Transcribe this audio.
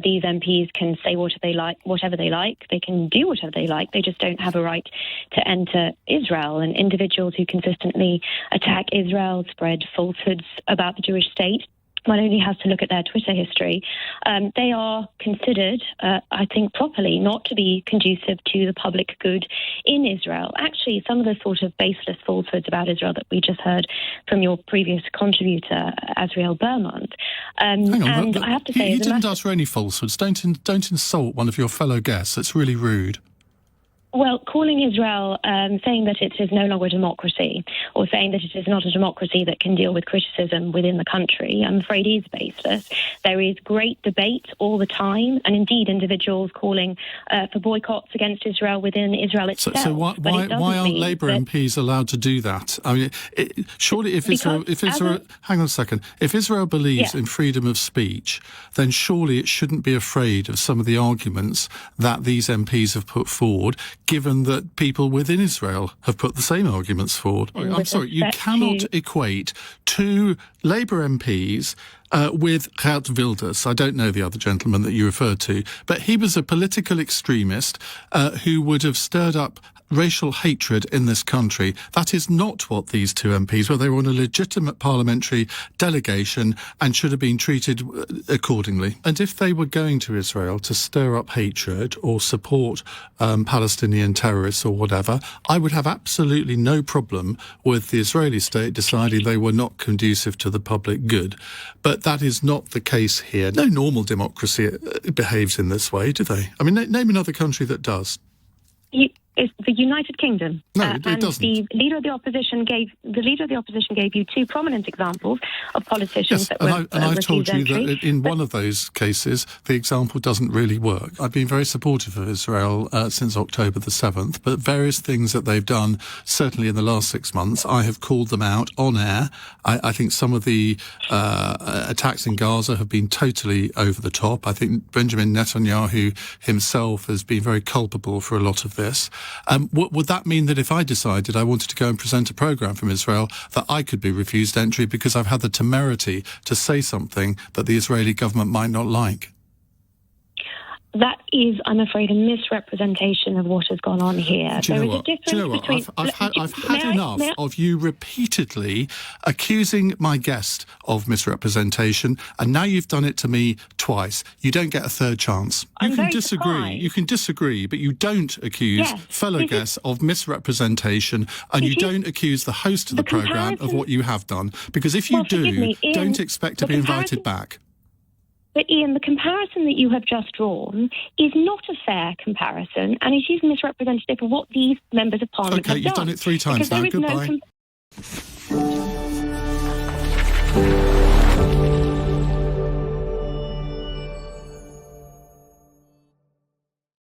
These MPs can say whatever they like. They can do whatever they like. They just don't have a right to enter Israel. And individuals who consistently attack Israel, spread falsehoods about the Jewish state, one only has to look at their Twitter history. They are considered, I think properly, not to be conducive to the public good in Israel. Actually, some of the sort of baseless falsehoods about Israel that we just heard from your previous contributor, Azriel Bermond. Hang on, and I have to say... You didn't utter any falsehoods. Don't insult one of your fellow guests. It's really rude. Well, calling Israel, saying that it is no longer a democracy, or saying that it is not a democracy that can deal with criticism within the country, I'm afraid is baseless. There is great debate all the time, and indeed individuals calling for boycotts against Israel within Israel itself. So why aren't Labour MPs allowed to do that? I mean, surely if Israel, hang on a second, if Israel believes in freedom of speech, then surely it shouldn't be afraid of some of the arguments that these MPs have put forward, given that people within Israel have put the same arguments forward. I'm sorry, you cannot equate two Labour MPs with Geert Wilders. I don't know the other gentleman that you referred to, but he was a political extremist who would have stirred up racial hatred in this country. That is not what these two MPs were. They were on a legitimate parliamentary delegation and should have been treated accordingly. And if they were going to Israel to stir up hatred or support Palestinian terrorists or whatever, I would have absolutely no problem with the Israeli state deciding they were not conducive to the public good. But that is not the case here. No normal democracy behaves in this way, do they? I mean, name another country that does. It's the United Kingdom. No, it doesn't. The leader of the opposition gave you two prominent examples of politicians that were I've told you that in one of those cases, the example doesn't really work. I've been very supportive of Israel since October the 7th, but various things that they've done, certainly in the last 6 months, I have called them out on air. I think some of the attacks in Gaza have been totally over the top. I think Benjamin Netanyahu himself has been very culpable for a lot of this. Would that mean that if I decided I wanted to go and present a programme from Israel, that I could be refused entry because I've had the temerity to say something that the Israeli government might not like? That is, I'm afraid, a misrepresentation of what has gone on here. Do you know what? I've had enough of you repeatedly accusing my guest of misrepresentation, and now you've done it to me twice. You don't get a third chance. You can disagree, but you don't accuse fellow guests of misrepresentation, and you don't accuse the host of the programme of what you have done, because if you don't expect to be invited back. But Ian, the comparison that you have just drawn is not a fair comparison, and it is misrepresentative of what these members of Parliament have done. Okay, you've done it 3 times now. Goodbye.